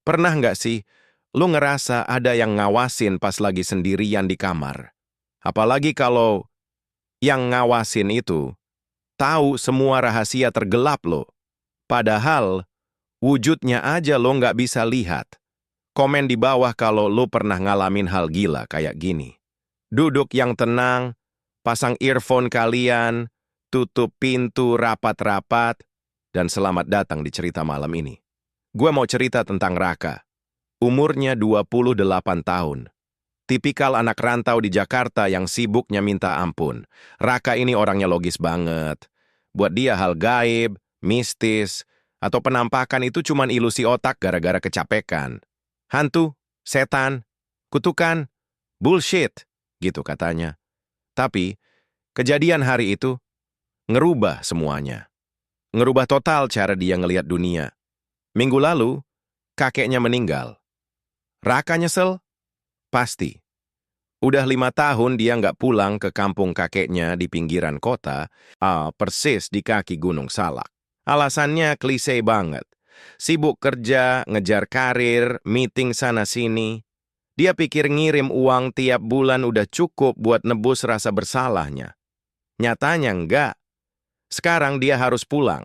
Pernah nggak sih, lu ngerasa ada yang ngawasin pas lagi sendirian di kamar? Apalagi kalau yang ngawasin itu tahu semua rahasia tergelap lo. Padahal wujudnya aja lo nggak bisa lihat. Komen di bawah kalau lo pernah ngalamin hal gila kayak gini. Duduk yang tenang, pasang earphone kalian, tutup pintu rapat-rapat, dan selamat datang di cerita malam ini. Gue mau cerita tentang Raka. Umurnya 28 tahun. Tipikal anak rantau di Jakarta yang sibuknya minta ampun. Raka ini orangnya logis banget. Buat dia hal gaib, mistis, atau penampakan itu cuman ilusi otak gara-gara kecapekan. Hantu, setan, kutukan, bullshit, gitu katanya. Tapi, kejadian hari itu ngerubah semuanya. Ngerubah total cara dia ngelihat dunia. Minggu lalu, kakeknya meninggal. Raka nyesel? Pasti. Udah 5 tahun dia nggak pulang ke kampung kakeknya di pinggiran kota, persis di kaki Gunung Salak. Alasannya klise banget. Sibuk kerja, ngejar karir, meeting sana-sini. Dia pikir ngirim uang tiap bulan udah cukup buat nebus rasa bersalahnya. Nyatanya enggak. Sekarang dia harus pulang.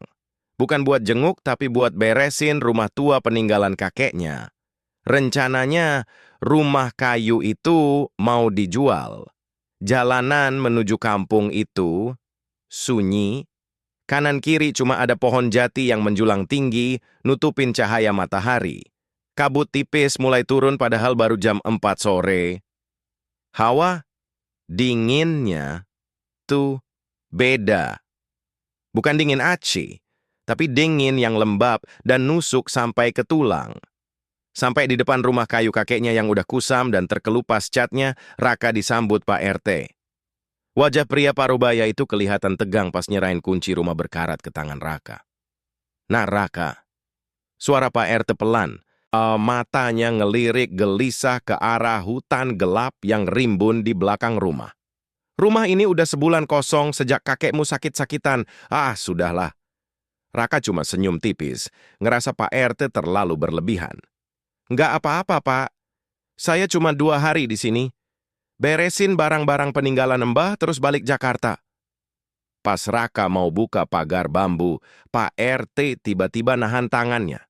Bukan buat jenguk, tapi buat beresin rumah tua peninggalan kakeknya. Rencananya, rumah kayu itu mau dijual. Jalanan menuju kampung itu sunyi. Kanan kiri cuma ada pohon jati yang menjulang tinggi, nutupin cahaya matahari. Kabut tipis mulai turun padahal baru jam 4 sore. Hawa dinginnya tuh beda. Bukan dingin aci, tapi dingin yang lembab dan nusuk sampai ke tulang. Sampai di depan rumah kayu kakeknya yang udah kusam dan terkelupas catnya, Raka disambut Pak RT. Wajah pria parubaya itu kelihatan tegang pas nyerahin kunci rumah berkarat ke tangan Raka. Nah Raka, suara Pak RT pelan, matanya ngelirik gelisah ke arah hutan gelap yang rimbun di belakang rumah. Rumah ini udah sebulan kosong sejak kakekmu sakit-sakitan. Sudahlah. Raka cuma senyum tipis, ngerasa Pak RT terlalu berlebihan. Nggak apa-apa, Pak. Saya cuma 2 hari di sini. Beresin barang-barang peninggalan Mbah terus balik Jakarta. Pas Raka mau buka pagar bambu, Pak RT tiba-tiba nahan tangannya.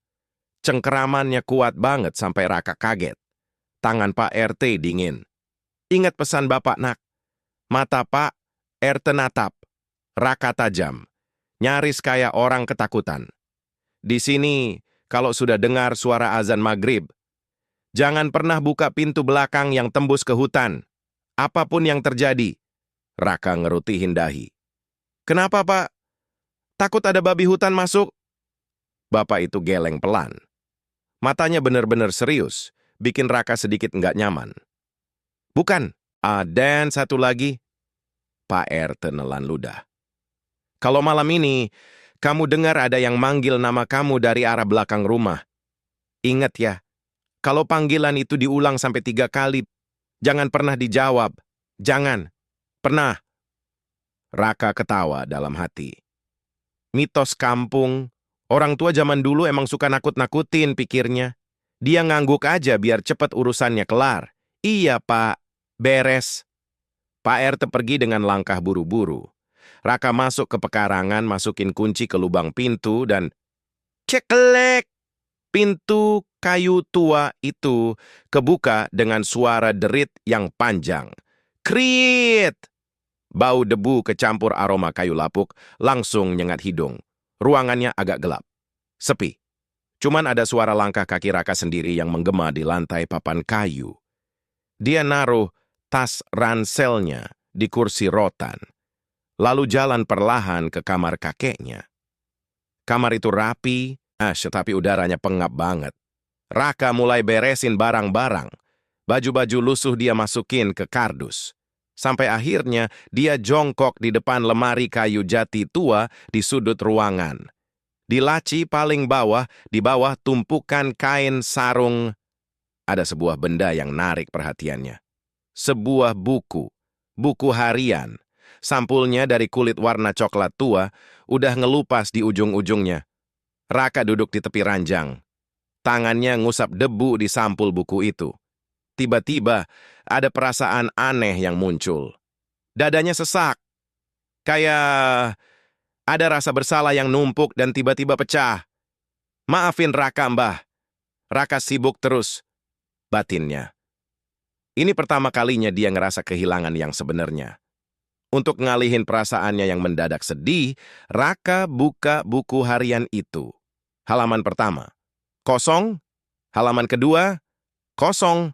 Cengkeramannya kuat banget sampai Raka kaget. Tangan Pak RT dingin. Ingat pesan Bapak, Nak. Mata Pak RT natap. Raka tajam. Nyaris kayak orang ketakutan. Di sini, kalau sudah dengar suara azan maghrib, jangan pernah buka pintu belakang yang tembus ke hutan. Apapun yang terjadi. Raka ngerutihin dahi. Kenapa, Pak? Takut ada babi hutan masuk? Bapak itu geleng pelan. Matanya benar-benar serius, bikin Raka sedikit nggak nyaman. Bukan, dan satu lagi. Pak RT nelan ludah. Kalau malam ini, kamu dengar ada yang manggil nama kamu dari arah belakang rumah. Ingat ya, kalau panggilan itu diulang sampai 3 kali, jangan pernah dijawab. Jangan. Pernah. Raka ketawa dalam hati. Mitos kampung, orang tua zaman dulu emang suka nakut-nakutin pikirnya. Dia ngangguk aja biar cepat urusannya kelar. Iya, Pak. Beres. Pak RT pergi dengan langkah buru-buru. Raka masuk ke pekarangan, masukin kunci ke lubang pintu, dan ceklek! Pintu kayu tua itu kebuka dengan suara derit yang panjang. Kriit! Bau debu kecampur aroma kayu lapuk langsung nyengat hidung. Ruangannya agak gelap. Sepi. Cuman ada suara langkah kaki Raka sendiri yang menggema di lantai papan kayu. Dia naruh tas ranselnya di kursi rotan. Lalu jalan perlahan ke kamar kakeknya. Kamar itu rapi, tetapi udaranya pengap banget. Raka mulai beresin barang-barang. Baju-baju lusuh dia masukin ke kardus. Sampai akhirnya dia jongkok di depan lemari kayu jati tua di sudut ruangan. Di laci paling bawah, di bawah tumpukan kain sarung, ada sebuah benda yang narik perhatiannya. Sebuah buku. Buku harian. Sampulnya dari kulit warna coklat tua, udah ngelupas di ujung-ujungnya. Raka duduk di tepi ranjang. Tangannya ngusap debu di sampul buku itu. Tiba-tiba, ada perasaan aneh yang muncul. Dadanya sesak. Kayak ada rasa bersalah yang numpuk dan tiba-tiba pecah. Maafin Raka, Mbah. Raka sibuk terus, batinnya. Ini pertama kalinya dia ngerasa kehilangan yang sebenarnya. Untuk ngalihin perasaannya yang mendadak sedih, Raka buka buku harian itu. Halaman pertama, kosong. Halaman kedua, kosong.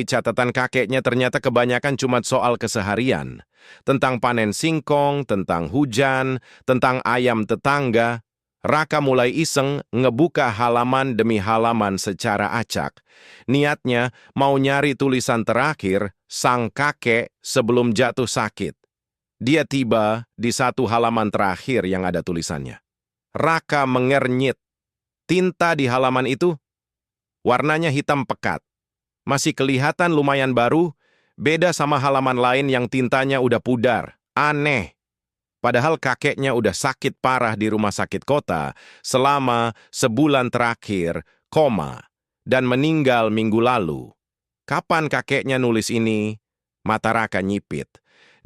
Catatan kakeknya ternyata kebanyakan cuma soal keseharian. Tentang panen singkong, tentang hujan, tentang ayam tetangga. Raka mulai iseng ngebuka halaman demi halaman secara acak. Niatnya mau nyari tulisan terakhir sang kakek sebelum jatuh sakit. Dia tiba di satu halaman terakhir yang ada tulisannya. Raka mengernyit. Tinta di halaman itu warnanya hitam pekat. Masih kelihatan lumayan baru, beda sama halaman lain yang tintanya udah pudar. Aneh. Padahal kakeknya udah sakit parah di rumah sakit kota selama sebulan terakhir, dan meninggal minggu lalu. Kapan kakeknya nulis ini? Mata Raka nyipit.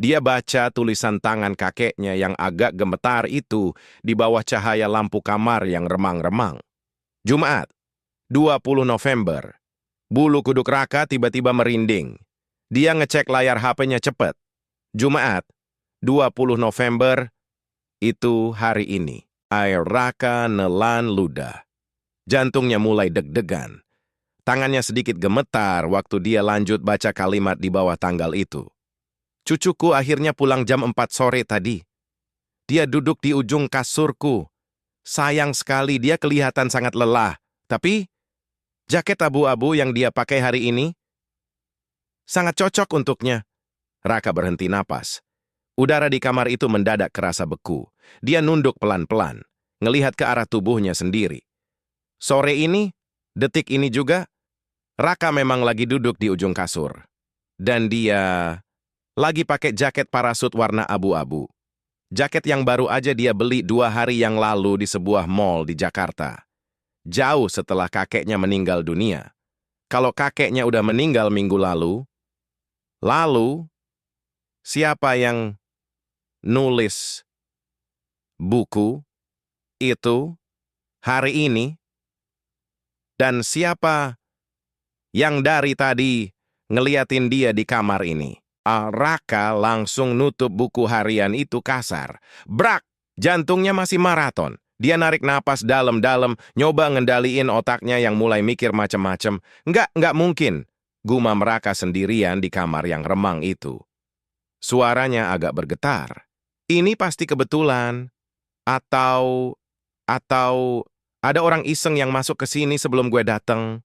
Dia baca tulisan tangan kakeknya yang agak gemetar itu di bawah cahaya lampu kamar yang remang-remang. Jumat, 20 November. Bulu kuduk Raka tiba-tiba merinding. Dia ngecek layar HP-nya cepet. Jumat, 20 November, itu hari ini. Air Raka nelan ludah. Jantungnya mulai deg-degan. Tangannya sedikit gemetar waktu dia lanjut baca kalimat di bawah tanggal itu. Cucuku akhirnya pulang jam 4 sore tadi. Dia duduk di ujung kasurku. Sayang sekali, dia kelihatan sangat lelah. Tapi jaket abu-abu yang dia pakai hari ini sangat cocok untuknya. Raka berhenti napas. Udara di kamar itu mendadak kerasa beku. Dia nunduk pelan-pelan, ngelihat ke arah tubuhnya sendiri. Sore ini, detik ini juga, Raka memang lagi duduk di ujung kasur. Dan dia lagi pakai jaket parasut warna abu-abu. Jaket yang baru aja dia beli 2 hari yang lalu di sebuah mall di Jakarta. Jauh setelah kakeknya meninggal dunia. Kalau kakeknya udah meninggal minggu lalu, siapa yang nulis buku itu hari ini? Dan siapa yang dari tadi ngeliatin dia di kamar ini? Raka langsung nutup buku harian itu kasar. Brak! Jantungnya masih maraton. Dia narik napas dalam-dalam, nyoba ngendaliin otaknya yang mulai mikir macem-macem. Nggak mungkin. Gumam Raka sendirian di kamar yang remang itu. Suaranya agak bergetar. Ini pasti kebetulan. Atau ada orang iseng yang masuk ke sini sebelum gue dateng.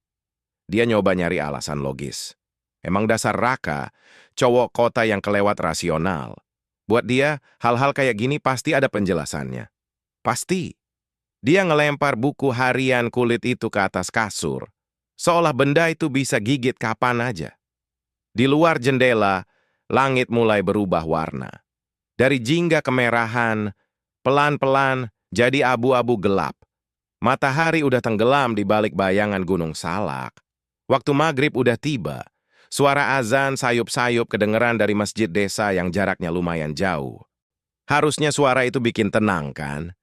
Dia nyoba nyari alasan logis. Emang dasar Raka, cowok kota yang kelewat rasional. Buat dia, hal-hal kayak gini pasti ada penjelasannya. Pasti. Dia ngelempar buku harian kulit itu ke atas kasur, seolah benda itu bisa gigit kapan aja. Di luar jendela, langit mulai berubah warna. Dari jingga kemerahan, pelan-pelan jadi abu-abu gelap. Matahari udah tenggelam di balik bayangan Gunung Salak. Waktu maghrib udah tiba. Suara azan sayup-sayup kedengeran dari masjid desa yang jaraknya lumayan jauh. Harusnya suara itu bikin tenang, kan?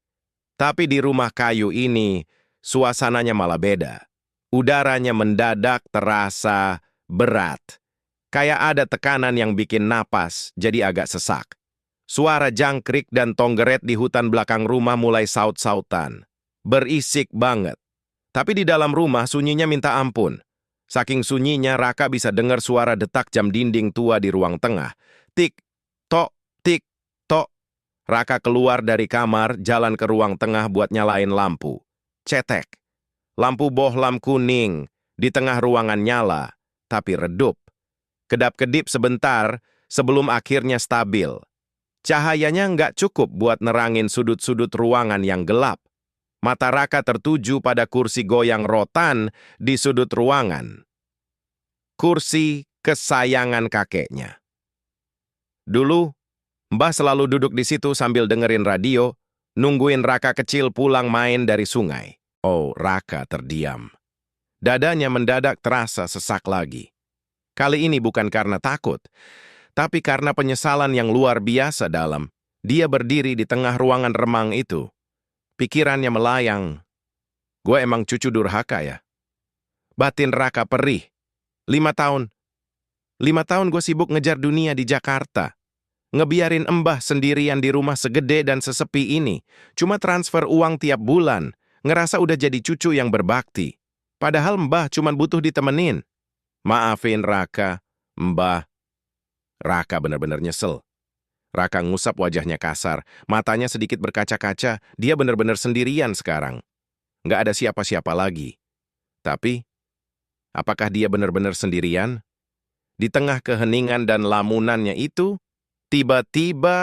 Tapi di rumah kayu ini, suasananya malah beda. Udaranya mendadak terasa berat. Kayak ada tekanan yang bikin napas jadi agak sesak. Suara jangkrik dan tonggeret di hutan belakang rumah mulai saut-sautan. Berisik banget. Tapi di dalam rumah sunyinya minta ampun. Saking sunyinya Raka bisa dengar suara detak jam dinding tua di ruang tengah. Tik, tok, tik, tok. Raka keluar dari kamar, jalan ke ruang tengah buat nyalain lampu. Cetek. Lampu bohlam kuning di tengah ruangan nyala, tapi redup. Kedap-kedip sebentar sebelum akhirnya stabil. Cahayanya nggak cukup buat nerangin sudut-sudut ruangan yang gelap. Mata Raka tertuju pada kursi goyang rotan di sudut ruangan. Kursi kesayangan kakeknya. Dulu, Mbah selalu duduk di situ sambil dengerin radio, nungguin Raka kecil pulang main dari sungai. Oh, Raka terdiam. Dadanya mendadak terasa sesak lagi. Kali ini bukan karena takut, tapi karena penyesalan yang luar biasa dalam. Dia berdiri di tengah ruangan remang itu. Pikirannya melayang. Gue emang cucu durhaka ya. Batin Raka perih. 5 tahun. 5 tahun gue sibuk ngejar dunia di Jakarta. Ngebiarin Mbah sendirian di rumah segede dan sesepi ini. Cuma transfer uang tiap bulan. Ngerasa udah jadi cucu yang berbakti. Padahal Mbah cuma butuh ditemenin. Maafin Raka, Mbah. Raka benar-benar nyesel. Raka ngusap wajahnya kasar. Matanya sedikit berkaca-kaca. Dia benar-benar sendirian sekarang. Nggak ada siapa-siapa lagi. Tapi, apakah dia benar-benar sendirian? Di tengah keheningan dan lamunannya itu, tiba-tiba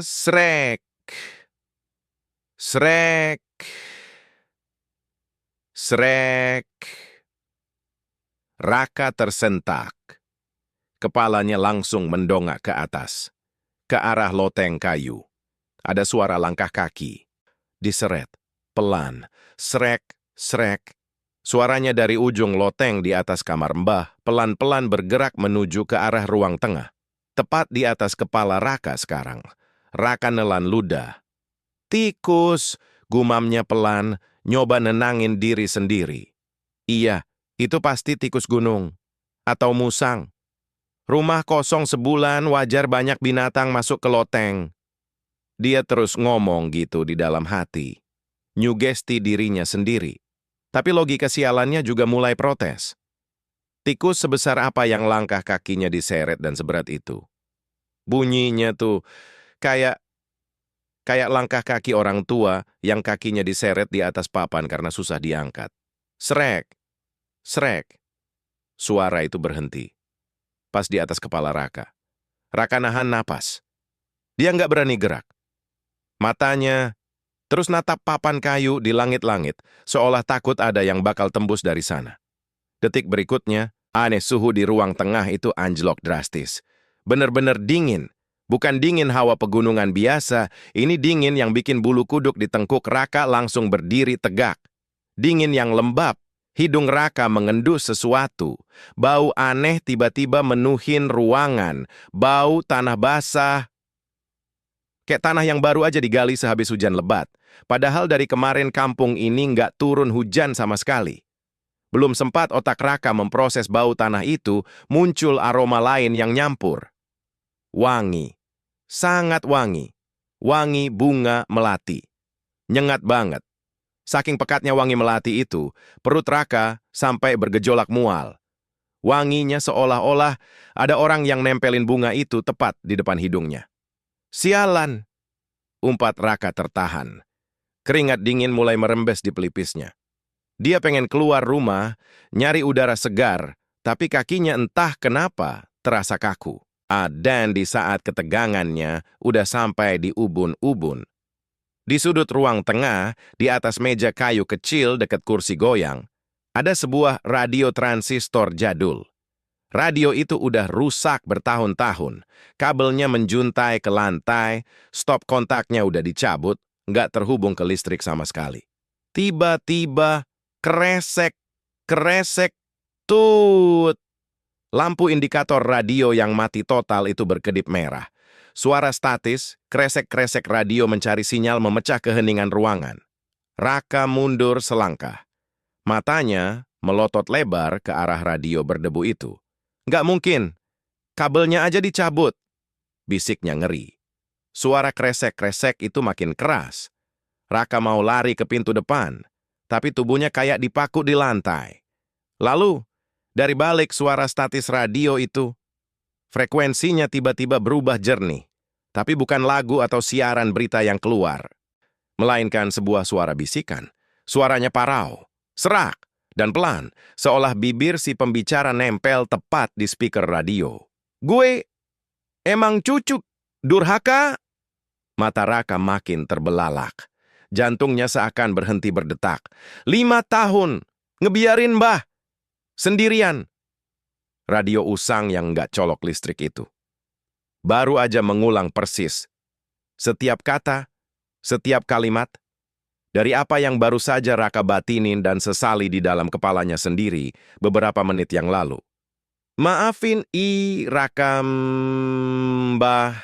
srek. Srek. Srek. Raka tersentak. Kepalanya langsung mendongak ke atas, ke arah loteng kayu. Ada suara langkah kaki. Diseret, pelan, srek, srek. Suaranya dari ujung loteng di atas kamar Mbah, pelan-pelan bergerak menuju ke arah ruang tengah. Tepat di atas kepala Raka sekarang. Raka nelan ludah. Tikus, gumamnya pelan, nyoba nenangin diri sendiri. Iya, itu pasti tikus gunung. Atau musang. Rumah kosong sebulan, wajar banyak binatang masuk ke loteng. Dia terus ngomong gitu di dalam hati. Nyugesti dirinya sendiri. Tapi logika sialannya juga mulai protes. Tikus sebesar apa yang langkah kakinya diseret dan seberat itu? Bunyinya tuh kayak langkah kaki orang tua yang kakinya diseret di atas papan karena susah diangkat. Srek, srek. Suara itu berhenti. Pas di atas kepala Raka. Raka nahan napas. Dia nggak berani gerak. Matanya terus natap papan kayu di langit-langit, seolah takut ada yang bakal tembus dari sana. Detik berikutnya, aneh suhu di ruang tengah itu anjlok drastis. Bener-bener dingin. Bukan dingin hawa pegunungan biasa, ini dingin yang bikin bulu kuduk di tengkuk Raka langsung berdiri tegak. Dingin yang lembab. Hidung Raka mengendus sesuatu. Bau aneh tiba-tiba menuhin ruangan. Bau tanah basah. Kayak tanah yang baru aja digali sehabis hujan lebat. Padahal dari kemarin kampung ini nggak turun hujan sama sekali. Belum sempat otak Raka memproses bau tanah itu, muncul aroma lain yang nyampur. Wangi. Sangat wangi. Wangi bunga melati. Nyengat banget. Saking pekatnya wangi melati itu, perut Raka sampai bergejolak mual. Wanginya seolah-olah ada orang yang nempelin bunga itu tepat di depan hidungnya. Sialan! Umpat Raka tertahan. Keringat dingin mulai merembes di pelipisnya. Dia pengen keluar rumah, nyari udara segar, tapi kakinya entah kenapa terasa kaku. Dan di saat ketegangannya udah sampai di ubun-ubun. Di sudut ruang tengah, di atas meja kayu kecil dekat kursi goyang, ada sebuah radio transistor jadul. Radio itu udah rusak bertahun-tahun, kabelnya menjuntai ke lantai, stop kontaknya udah dicabut, nggak terhubung ke listrik sama sekali. Tiba-tiba, kresek, kresek, tut. Lampu indikator radio yang mati total itu berkedip merah. Suara statis, kresek-kresek radio mencari sinyal memecah keheningan ruangan. Raka mundur selangkah. Matanya melotot lebar ke arah radio berdebu itu. Nggak mungkin. Kabelnya aja dicabut. Bisiknya ngeri. Suara kresek-kresek itu makin keras. Raka mau lari ke pintu depan, tapi tubuhnya kayak dipaku di lantai. Lalu, dari balik suara statis radio itu, frekuensinya tiba-tiba berubah jernih, tapi bukan lagu atau siaran berita yang keluar, melainkan sebuah suara bisikan. Suaranya parau, serak, dan pelan, seolah bibir si pembicara nempel tepat di speaker radio. Gue emang cucu durhaka? Mata Raka makin terbelalak. Jantungnya seakan berhenti berdetak. 5 tahun, ngebiarin Mbah, sendirian. Radio usang yang nggak colok listrik itu. Baru aja mengulang persis. Setiap kata, setiap kalimat, Dari apa yang baru saja Raka batinin dan sesali di dalam kepalanya sendiri beberapa menit yang lalu. Maafin Raka, Mbah.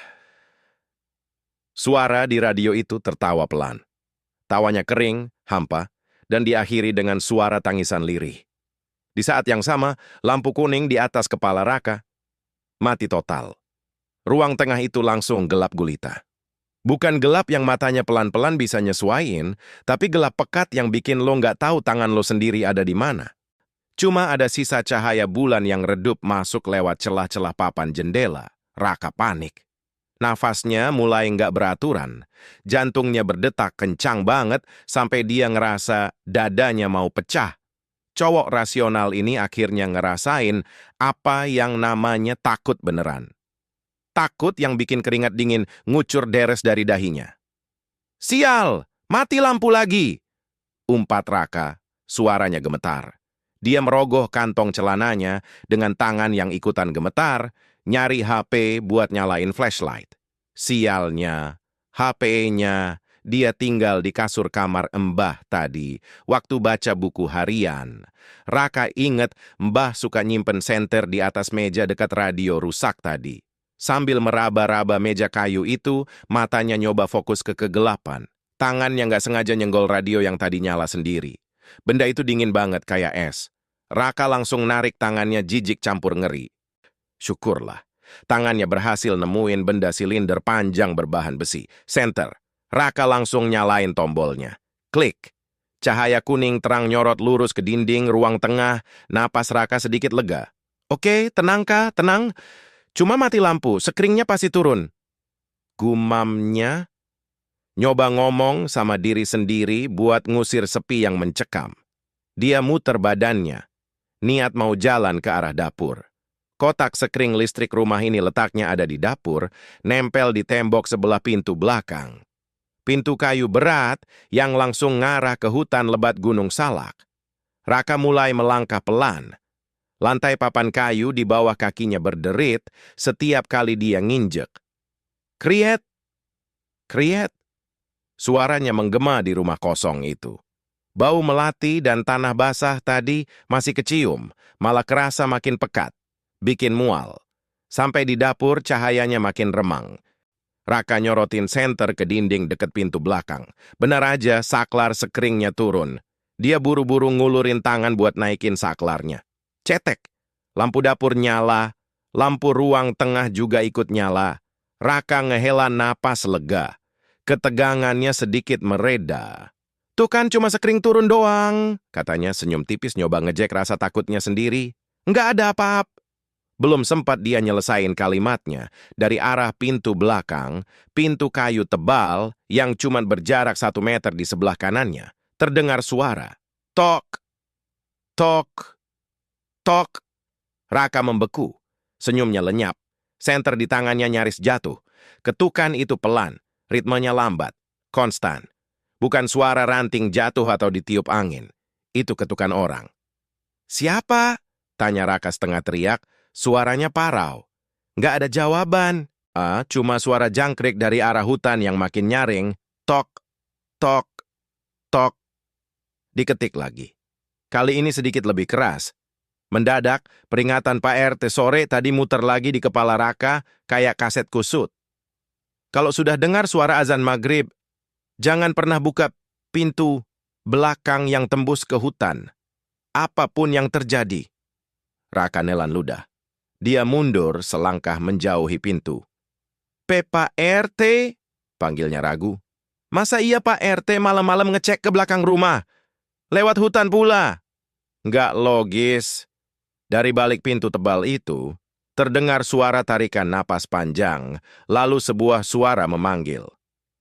Suara di radio itu tertawa pelan. Tawanya kering, hampa, dan diakhiri dengan suara tangisan lirih. Di saat yang sama, lampu kuning di atas kepala Raka mati total. Ruang tengah itu langsung gelap gulita. Bukan gelap yang matanya pelan-pelan bisa nyesuaiin, tapi gelap pekat yang bikin lo nggak tahu tangan lo sendiri ada di mana. Cuma ada sisa cahaya bulan yang redup masuk lewat celah-celah papan jendela. Raka panik. Nafasnya mulai nggak beraturan. Jantungnya berdetak kencang banget sampai dia ngerasa dadanya mau pecah. Cowok rasional ini akhirnya ngerasain apa yang namanya takut beneran. Takut yang bikin keringat dingin ngucur deres dari dahinya. "Sial! Mati lampu lagi!" umpat Raka, suaranya gemetar. Dia merogoh kantong celananya dengan tangan yang ikutan gemetar, nyari HP buat nyalain flashlight. Sialnya, HP-nya dia tinggal di kasur kamar Mbah tadi, waktu baca buku harian. Raka inget Mbah suka nyimpen senter di atas meja dekat radio rusak tadi. Sambil meraba-raba meja kayu itu, matanya nyoba fokus ke kegelapan. Tangannya nggak sengaja nyenggol radio yang tadi nyala sendiri. Benda itu dingin banget kayak es. Raka langsung narik tangannya jijik campur ngeri. Syukurlah, tangannya berhasil nemuin benda silinder panjang berbahan besi. Senter. Raka langsung nyalain tombolnya. Klik. Cahaya kuning terang nyorot lurus ke dinding ruang tengah. Napas Raka sedikit lega. "Oke, tenang Kak, tenang. Cuma mati lampu, skringnya pasti turun." Gumamnya, nyoba ngomong sama diri sendiri buat ngusir sepi yang mencekam. Dia muter badannya, niat mau jalan ke arah dapur. Kotak skring listrik rumah ini letaknya ada di dapur, nempel di tembok sebelah pintu belakang. Pintu kayu berat yang langsung ngarah ke hutan lebat Gunung Salak. Raka mulai melangkah pelan. Lantai papan kayu di bawah kakinya berderit setiap kali dia nginjek. Kriet! Kriet! Suaranya menggema di rumah kosong itu. Bau melati dan tanah basah tadi masih kecium, malah kerasa makin pekat. Bikin mual. Sampai di dapur cahayanya makin remang. Raka nyorotin senter ke dinding dekat pintu belakang. Benar aja saklar skringnya turun. Dia buru-buru ngulurin tangan buat naikin saklarnya. Cetek. Lampu dapur nyala, lampu ruang tengah juga ikut nyala. Raka ngehela napas lega. Ketegangannya sedikit mereda. "Tuh kan cuma skring turun doang," katanya senyum tipis nyoba ngejek rasa takutnya sendiri. "Nggak ada apa-apa." Belum sempat dia nyelesain kalimatnya, dari arah pintu belakang, pintu kayu tebal yang cuma berjarak 1 meter di sebelah kanannya, terdengar suara. Tok, tok, tok. Raka membeku. Senyumnya lenyap. Senter di tangannya nyaris jatuh. Ketukan itu pelan. Ritmenya lambat. Konstan. Bukan suara ranting jatuh atau ditiup angin. Itu ketukan orang. "Siapa?" tanya Raka setengah teriak. Suaranya parau. Nggak ada jawaban. Cuma suara jangkrik dari arah hutan yang makin nyaring. Tok, tok, tok. Diketik lagi. Kali ini sedikit lebih keras. Mendadak, peringatan Pak RT sore tadi muter lagi di kepala Raka kayak kaset kusut. Kalau sudah dengar suara azan maghrib, jangan pernah buka pintu belakang yang tembus ke hutan. Apapun yang terjadi. Raka nelan ludah. Dia mundur selangkah menjauhi pintu. "Pak RT?" panggilnya ragu. "Masa iya Pak RT malam-malam ngecek ke belakang rumah? Lewat hutan pula." Nggak logis. Dari balik pintu tebal itu, terdengar suara tarikan napas panjang, lalu sebuah suara memanggil.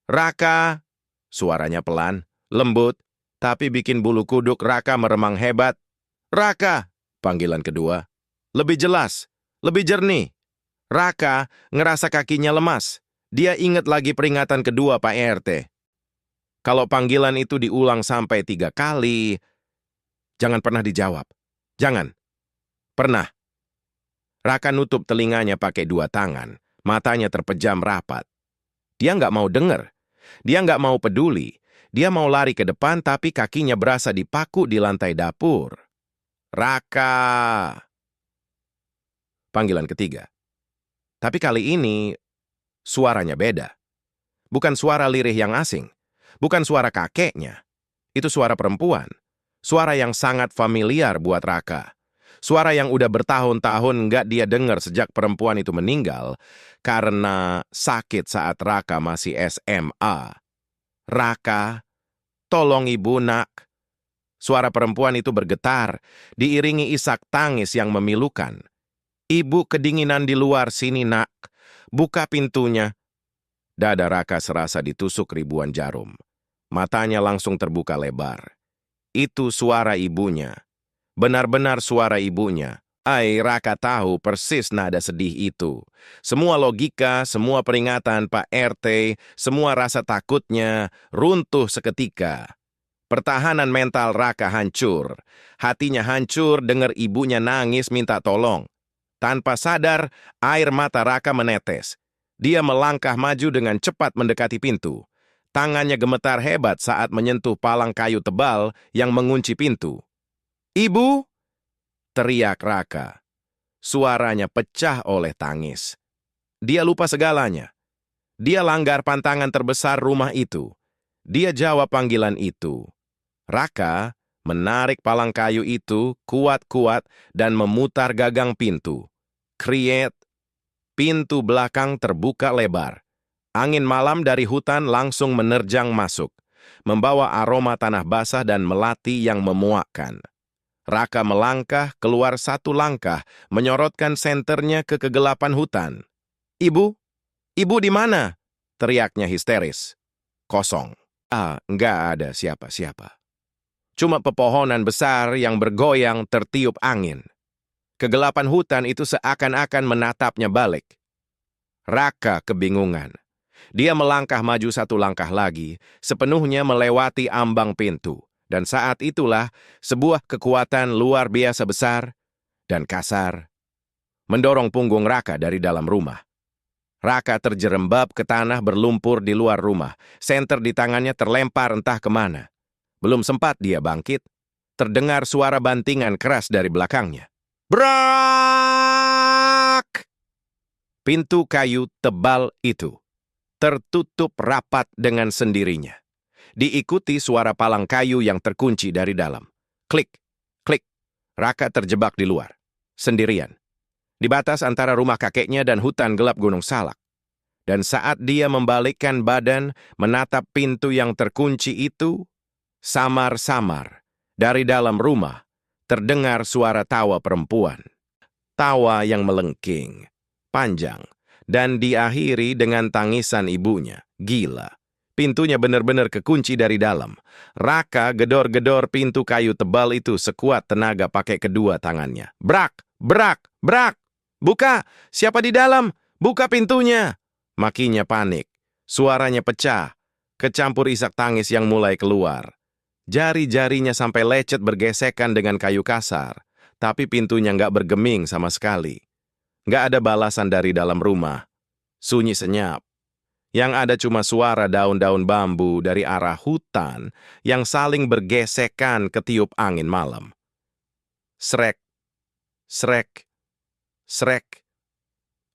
"Raka!" Suaranya pelan, lembut, tapi bikin bulu kuduk Raka meremang hebat. "Raka!" Panggilan kedua. Lebih jelas, lebih jernih. Raka ngerasa kakinya lemas. Dia ingat lagi peringatan kedua Pak RT. Kalau panggilan itu diulang sampai 3 kali, jangan pernah dijawab. Jangan. Pernah. Raka nutup telinganya pakai 2 tangan. Matanya terpejam rapat. Dia nggak mau denger. Dia nggak mau peduli. Dia mau lari ke depan tapi kakinya berasa dipaku di lantai dapur. Raka! Panggilan ketiga. Tapi kali ini suaranya beda. Bukan suara lirih yang asing. Bukan suara kakeknya. Itu suara perempuan. Suara yang sangat familiar buat Raka. Suara yang udah bertahun-tahun nggak dia dengar sejak perempuan itu meninggal karena sakit saat Raka masih SMA. Raka, tolong ibu nak. Suara perempuan itu bergetar, diiringi isak tangis yang memilukan. Ibu kedinginan di luar sini nak. Buka pintunya. Dada Raka serasa ditusuk ribuan jarum. Matanya langsung terbuka lebar. Itu suara ibunya. Benar-benar suara ibunya. Raka tahu persis nada sedih itu. Semua logika, semua peringatan Pak RT, semua rasa takutnya runtuh seketika. Pertahanan mental Raka hancur. Hatinya hancur dengar ibunya nangis minta tolong. Tanpa sadar, air mata Raka menetes. Dia melangkah maju dengan cepat mendekati pintu. Tangannya gemetar hebat saat menyentuh palang kayu tebal yang mengunci pintu. "Ibu!" teriak Raka. Suaranya pecah oleh tangis. Dia lupa segalanya. Dia langgar pantangan terbesar rumah itu. Dia jawab panggilan itu. Raka menarik palang kayu itu kuat-kuat dan memutar gagang pintu. Kriet, pintu belakang terbuka lebar. Angin malam dari hutan langsung menerjang masuk, membawa aroma tanah basah dan melati yang memuakkan. Raka melangkah keluar satu langkah, menyorotkan senternya ke kegelapan hutan. "Ibu? Ibu di mana?" teriaknya histeris. Kosong. Nggak ada siapa-siapa. Cuma pepohonan besar yang bergoyang tertiup angin. Kegelapan hutan itu seakan-akan menatapnya balik. Raka kebingungan. Dia melangkah maju satu langkah lagi, sepenuhnya melewati ambang pintu. Dan saat itulah sebuah kekuatan luar biasa besar dan kasar mendorong punggung Raka dari dalam rumah. Raka terjerembab ke tanah berlumpur di luar rumah. Senter di tangannya terlempar entah kemana. Belum sempat dia bangkit, terdengar suara bantingan keras dari belakangnya. Brak! Pintu kayu tebal itu tertutup rapat dengan sendirinya. Diikuti suara palang kayu yang terkunci dari dalam. Klik, klik. Raka terjebak di luar, sendirian. Di batas antara rumah kakeknya dan hutan gelap Gunung Salak. Dan saat dia membalikkan badan, menatap pintu yang terkunci itu, samar-samar, dari dalam rumah, terdengar suara tawa perempuan. Tawa yang melengking, panjang, dan diakhiri dengan tangisan ibunya. Gila. Pintunya benar-benar kekunci dari dalam. Raka gedor-gedor pintu kayu tebal itu sekuat tenaga pakai kedua tangannya. Brak! Brak! Brak! "Buka! Siapa di dalam? Buka pintunya!" Makinya panik. Suaranya pecah, kecampur isak tangis yang mulai keluar. Jari-jarinya sampai lecet bergesekan dengan kayu kasar, tapi pintunya nggak bergeming sama sekali. Nggak ada balasan dari dalam rumah. Sunyi senyap. Yang ada cuma suara daun-daun bambu dari arah hutan yang saling bergesekan ketiup angin malam. Srek, srek, srek.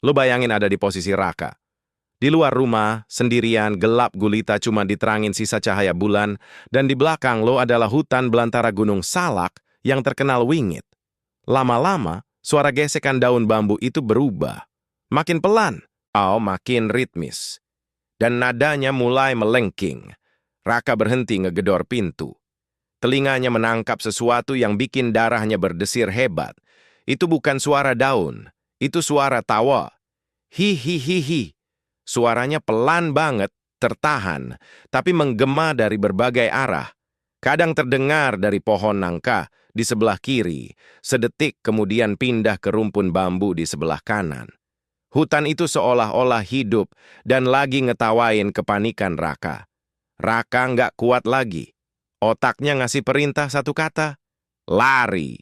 Lu bayangin ada di posisi Raka. Di luar rumah, sendirian, gelap gulita cuma diterangin sisa cahaya bulan, dan di belakang lo adalah hutan belantara Gunung Salak yang terkenal wingit. Lama-lama, suara gesekan daun bambu itu berubah. Makin pelan, makin ritmis. Dan nadanya mulai melengking. Raka berhenti ngegedor pintu. Telinganya menangkap sesuatu yang bikin darahnya berdesir hebat. Itu bukan suara daun, itu suara tawa. Hi. Suaranya pelan banget, tertahan, tapi menggema dari berbagai arah. Kadang terdengar dari pohon nangka di sebelah kiri, sedetik kemudian pindah ke rumpun bambu di sebelah kanan. Hutan itu seolah-olah hidup dan lagi ngetawain kepanikan Raka. Raka nggak kuat lagi. Otaknya ngasih perintah satu kata, lari.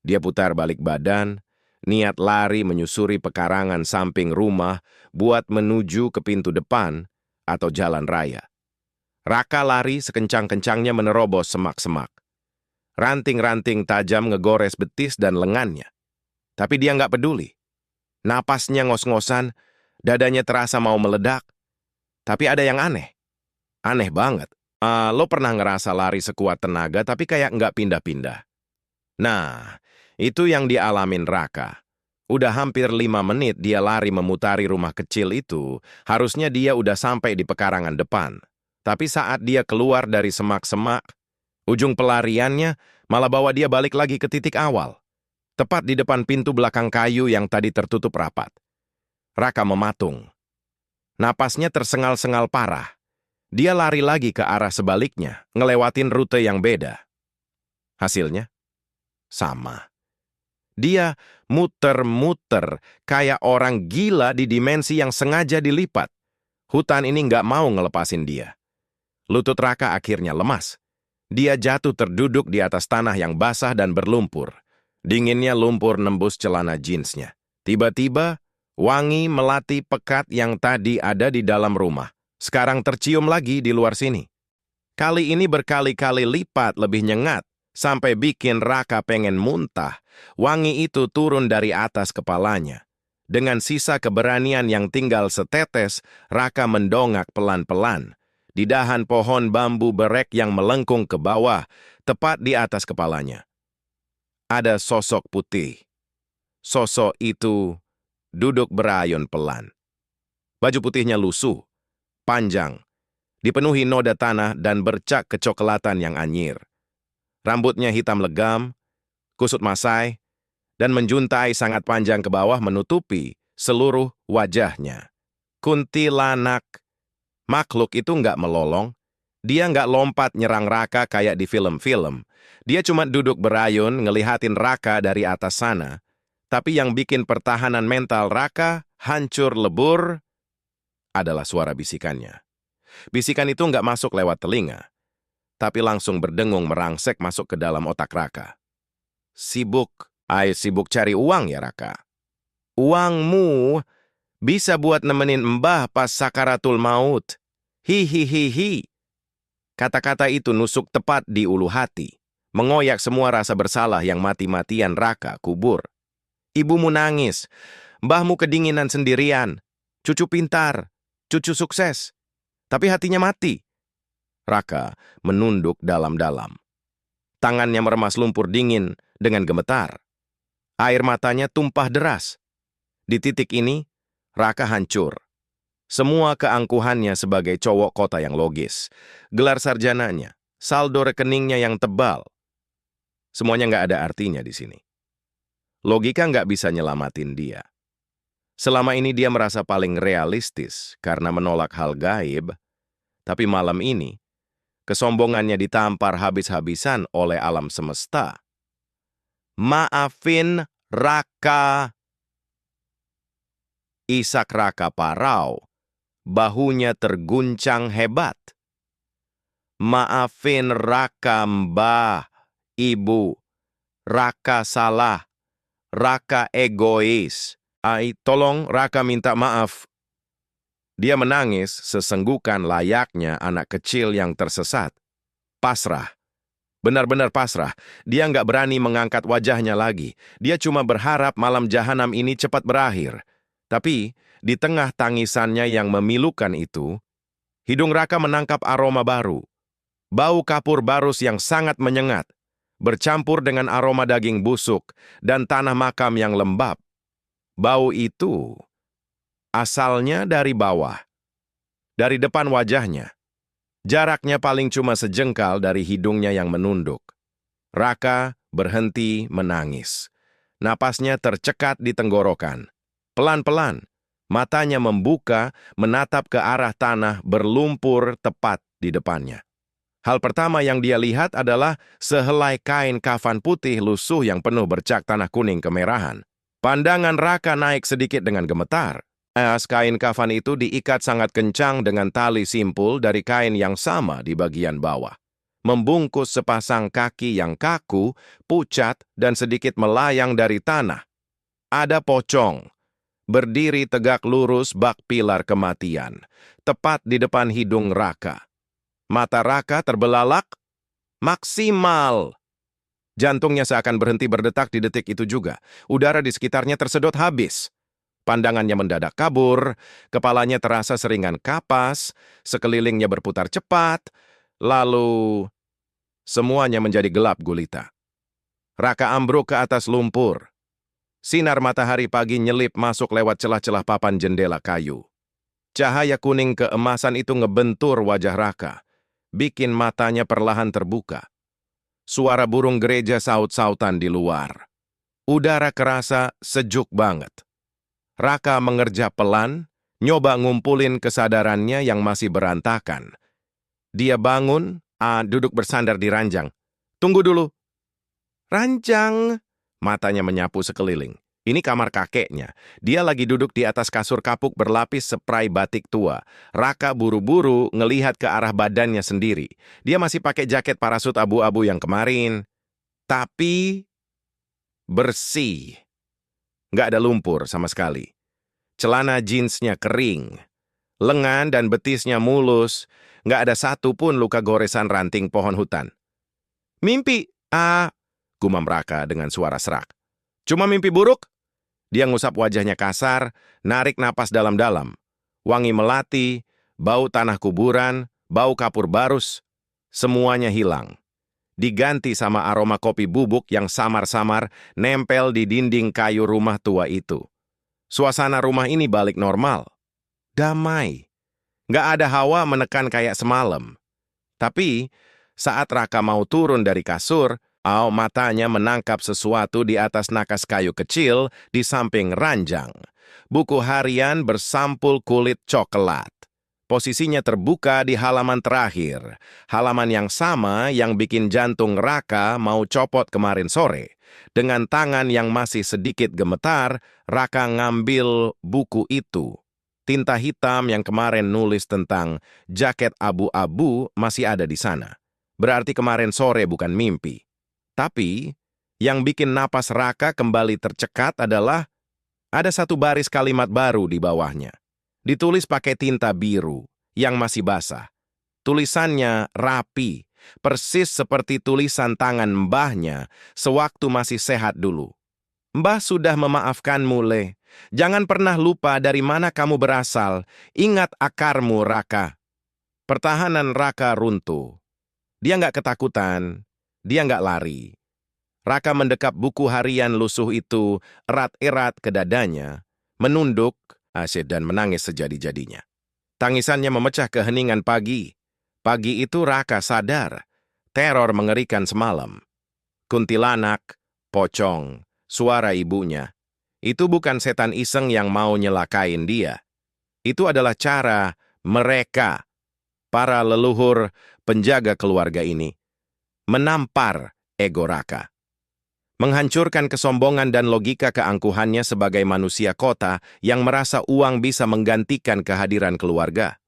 Dia putar balik badan, niat lari menyusuri pekarangan samping rumah buat menuju ke pintu depan atau jalan raya. Raka lari sekencang-kencangnya menerobos semak-semak. Ranting-ranting tajam ngegores betis dan lengannya. Tapi dia nggak peduli. Napasnya ngos-ngosan, dadanya terasa mau meledak. Tapi ada yang aneh. Aneh banget. Lo pernah ngerasa lari sekuat tenaga tapi kayak nggak pindah-pindah? Nah, itu yang dialamin Raka. Udah hampir 5 menit dia lari memutari rumah kecil itu, harusnya dia udah sampai di pekarangan depan. Tapi saat dia keluar dari semak-semak, ujung pelariannya malah bawa dia balik lagi ke titik awal. Tepat di depan pintu belakang kayu yang tadi tertutup rapat. Raka mematung. Napasnya tersengal-sengal parah. Dia lari lagi ke arah sebaliknya, ngelewatin rute yang beda. Hasilnya? Sama. Dia muter-muter kayak orang gila di dimensi yang sengaja dilipat. Hutan ini nggak mau ngelepasin dia. Lutut Raka akhirnya lemas. Dia jatuh terduduk di atas tanah yang basah dan berlumpur. Dinginnya lumpur nembus celana jeansnya. Tiba-tiba, wangi melati pekat yang tadi ada di dalam rumah sekarang tercium lagi di luar sini. Kali ini berkali-kali lipat lebih nyengat, sampai bikin Raka pengen muntah. Wangi itu turun dari atas kepalanya. Dengan sisa keberanian yang tinggal setetes, Raka mendongak pelan-pelan. Di dahan pohon bambu berek yang melengkung ke bawah, tepat di atas kepalanya. Ada sosok putih. Sosok itu duduk berayun pelan. Baju putihnya lusuh, panjang, dipenuhi noda tanah dan bercak kecoklatan yang anyir. Rambutnya hitam legam, kusut masai, dan menjuntai sangat panjang ke bawah menutupi seluruh wajahnya. Kuntilanak. Makhluk itu nggak melolong, dia nggak lompat nyerang Raka kayak di film-film. Dia cuma duduk berayun ngelihatin Raka dari atas sana. Tapi yang bikin pertahanan mental Raka hancur lebur adalah suara bisikannya. Bisikan itu nggak masuk lewat telinga, tapi langsung berdengung merangsek masuk ke dalam otak Raka. Sibuk cari uang ya Raka? Uangmu bisa buat nemenin Mbah pas sakaratul maut. Hihihihi. Kata-kata itu nusuk tepat di ulu hati, mengoyak semua rasa bersalah yang mati-matian Raka kubur. Ibumu nangis, mbahmu kedinginan sendirian, cucu pintar, cucu sukses, tapi hatinya mati. Raka menunduk dalam-dalam. Tangannya meremas lumpur dingin dengan gemetar. Air matanya tumpah deras. Di titik ini, Raka hancur. Semua keangkuhannya sebagai cowok kota yang logis, gelar sarjananya, saldo rekeningnya yang tebal. Semuanya nggak ada artinya di sini. Logika nggak bisa nyelamatin dia. Selama ini dia merasa paling realistis karena menolak hal gaib, tapi malam ini, kesombongannya ditampar habis-habisan oleh alam semesta. Maafin Raka. Isak Raka parau, bahunya terguncang hebat. Maafin Raka mbah, ibu. Raka salah. Raka egois. Tolong Raka minta maaf. Dia menangis sesenggukan layaknya anak kecil yang tersesat. Pasrah. Benar-benar pasrah. Dia nggak berani mengangkat wajahnya lagi. Dia cuma berharap malam jahanam ini cepat berakhir. Tapi, di tengah tangisannya yang memilukan itu, hidung Raka menangkap aroma baru. Bau kapur barus yang sangat menyengat, bercampur dengan aroma daging busuk dan tanah makam yang lembab. Bau itu asalnya dari bawah, dari depan wajahnya. Jaraknya paling cuma sejengkal dari hidungnya yang menunduk. Raka berhenti menangis. Napasnya tercekat di tenggorokan. Pelan-pelan, matanya membuka, menatap ke arah tanah berlumpur tepat di depannya. Hal pertama yang dia lihat adalah sehelai kain kafan putih lusuh yang penuh bercak tanah kuning kemerahan. Pandangan Raka naik sedikit dengan gemetar. Kain kafan itu diikat sangat kencang dengan tali simpul dari kain yang sama di bagian bawah. Membungkus sepasang kaki yang kaku, pucat, dan sedikit melayang dari tanah. Ada pocong, berdiri tegak lurus bak pilar kematian, tepat di depan hidung Raka. Mata Raka terbelalak maksimal. Jantungnya seakan berhenti berdetak di detik itu juga. Udara di sekitarnya tersedot habis. Pandangannya mendadak kabur, kepalanya terasa seringan kapas, sekelilingnya berputar cepat, lalu semuanya menjadi gelap gulita. Raka ambruk ke atas lumpur. Sinar matahari pagi nyelip masuk lewat celah-celah papan jendela kayu. Cahaya kuning keemasan itu ngebentur wajah Raka, bikin matanya perlahan terbuka. Suara burung gereja saut-sautan di luar. Udara kerasa sejuk banget. Raka mengerja pelan, nyoba ngumpulin kesadarannya yang masih berantakan. Dia bangun, duduk bersandar di ranjang. Tunggu dulu. Ranjang, matanya menyapu sekeliling. Ini kamar kakeknya. Dia lagi duduk di atas kasur kapuk berlapis spray batik tua. Raka buru-buru ngelihat ke arah badannya sendiri. Dia masih pakai jaket parasut abu-abu yang kemarin. Tapi bersih. Nggak ada lumpur sama sekali. Celana jeansnya kering. Lengan dan betisnya mulus. Nggak ada satu pun luka goresan ranting pohon hutan. Mimpi, gumam Raka dengan suara serak. Cuma mimpi buruk? Dia ngusap wajahnya kasar, narik napas dalam-dalam. Wangi melati, bau tanah kuburan, bau kapur barus, semuanya hilang. Diganti sama aroma kopi bubuk yang samar-samar nempel di dinding kayu rumah tua itu. Suasana rumah ini balik normal. Damai. Nggak ada hawa menekan kayak semalam. Tapi, saat Raka mau turun dari kasur, matanya menangkap sesuatu di atas nakas kayu kecil di samping ranjang. Buku harian bersampul kulit coklat. Posisinya terbuka di halaman terakhir. Halaman yang sama yang bikin jantung Raka mau copot kemarin sore. Dengan tangan yang masih sedikit gemetar, Raka ngambil buku itu. Tinta hitam yang kemarin nulis tentang jaket abu-abu masih ada di sana. Berarti kemarin sore bukan mimpi. Tapi, yang bikin napas Raka kembali tercekat adalah ada satu baris kalimat baru di bawahnya. Ditulis pakai tinta biru yang masih basah. Tulisannya rapi, persis seperti tulisan tangan mbahnya sewaktu masih sehat dulu. Mbah sudah memaafkanmu, Le. Jangan pernah lupa dari mana kamu berasal. Ingat akarmu, Raka. Pertahanan Raka runtuh. Dia nggak ketakutan. Dia nggak lari. Raka mendekap buku harian lusuh itu erat-erat ke dadanya, menunduk, asyik dan menangis sejadi-jadinya. Tangisannya memecah keheningan pagi. Pagi itu Raka sadar, teror mengerikan semalam. Kuntilanak, pocong, suara ibunya. Itu bukan setan iseng yang mau nyelakain dia. Itu adalah cara mereka, para leluhur penjaga keluarga ini, menampar ego Raka. Menghancurkan kesombongan dan logika keangkuhannya sebagai manusia kota yang merasa uang bisa menggantikan kehadiran keluarga.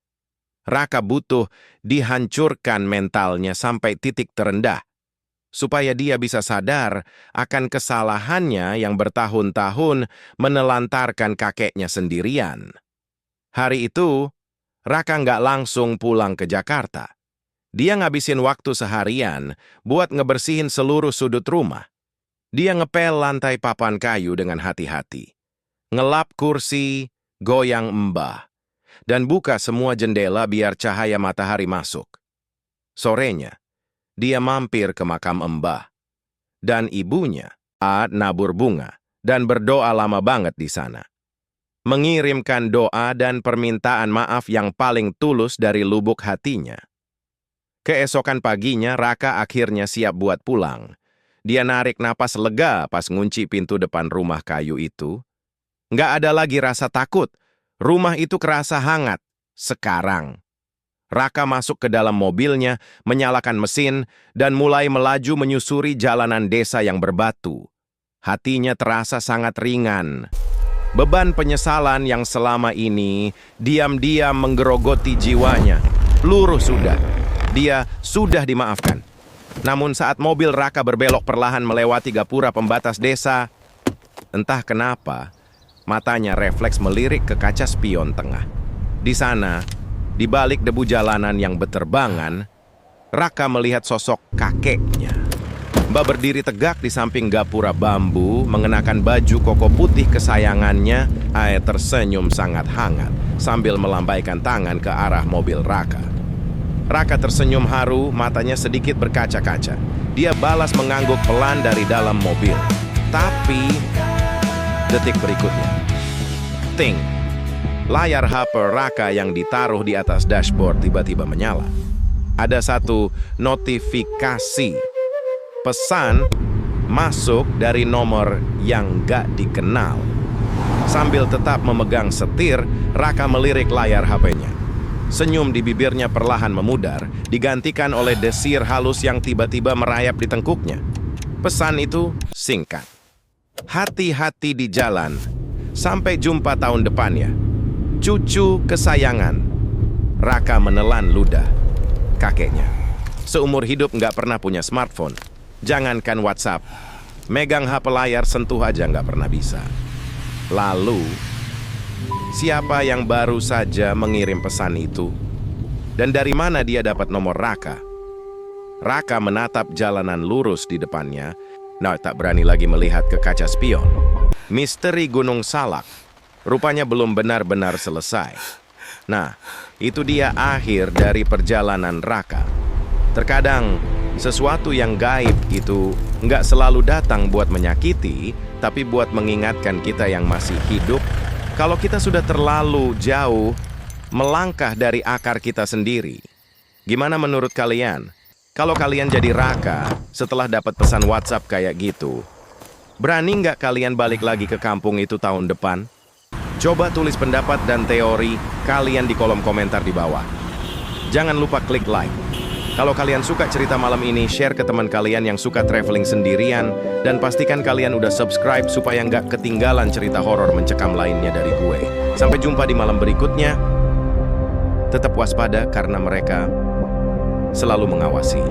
Raka butuh dihancurkan mentalnya sampai titik terendah, supaya dia bisa sadar akan kesalahannya yang bertahun-tahun menelantarkan kakeknya sendirian. Hari itu, Raka nggak langsung pulang ke Jakarta. Dia ngabisin waktu seharian buat ngebersihin seluruh sudut rumah. Dia ngepel lantai papan kayu dengan hati-hati. Ngelap kursi, goyang mbah. Dan buka semua jendela biar cahaya matahari masuk. Sorenya, dia mampir ke makam mbah. Dan ibunya, nabur bunga, dan berdoa lama banget di sana. Mengirimkan doa dan permintaan maaf yang paling tulus dari lubuk hatinya. Keesokan paginya, Raka akhirnya siap buat pulang. Dia narik napas lega pas ngunci pintu depan rumah kayu itu. Nggak ada lagi rasa takut. Rumah itu kerasa hangat. Sekarang. Raka masuk ke dalam mobilnya, menyalakan mesin, dan mulai melaju menyusuri jalanan desa yang berbatu. Hatinya terasa sangat ringan. Beban penyesalan yang selama ini diam-diam menggerogoti jiwanya. Luruh sudah. Dia sudah dimaafkan. Namun saat mobil Raka berbelok perlahan melewati gapura pembatas desa, entah kenapa, matanya refleks melirik ke kaca spion tengah. Di sana, di balik debu jalanan yang beterbangan, Raka melihat sosok kakeknya. Mbak berdiri tegak di samping gapura bambu, mengenakan baju koko putih kesayangannya. Ae tersenyum sangat hangat sambil melambaikan tangan ke arah mobil Raka. Raka tersenyum haru, matanya sedikit berkaca-kaca. Dia balas mengangguk pelan dari dalam mobil. Tapi detik berikutnya, ting! Layar HP Raka yang ditaruh di atas dashboard tiba-tiba menyala. Ada satu notifikasi. Pesan masuk dari nomor yang gak dikenal. Sambil tetap memegang setir, Raka melirik layar HP-nya. Senyum di bibirnya perlahan memudar, digantikan oleh desir halus yang tiba-tiba merayap di tengkuknya. Pesan itu singkat. Hati-hati di jalan. Sampai jumpa tahun depan ya. Cucu kesayangan. Raka menelan ludah. Kakeknya. Seumur hidup nggak pernah punya smartphone. Jangankan WhatsApp. Megang HP layar sentuh aja nggak pernah bisa. Lalu, siapa yang baru saja mengirim pesan itu? Dan dari mana dia dapat nomor Raka? Raka menatap jalanan lurus di depannya. Nah, tak berani lagi melihat ke kaca spion. Misteri Gunung Salak rupanya belum benar-benar selesai. Nah, itu dia akhir dari perjalanan Raka. Terkadang, sesuatu yang gaib itu nggak selalu datang buat menyakiti, tapi buat mengingatkan kita yang masih hidup, kalau kita sudah terlalu jauh melangkah dari akar kita sendiri. Gimana menurut kalian? Kalau kalian jadi Raka setelah dapat pesan WhatsApp kayak gitu, berani nggak kalian balik lagi ke kampung itu tahun depan? Coba tulis pendapat dan teori kalian di kolom komentar di bawah. Jangan lupa klik like. Kalau kalian suka cerita malam ini, share ke teman kalian yang suka traveling sendirian, dan pastikan kalian udah subscribe supaya nggak ketinggalan cerita horor mencekam lainnya dari gue. Sampai jumpa di malam berikutnya. Tetap waspada karena mereka selalu mengawasi.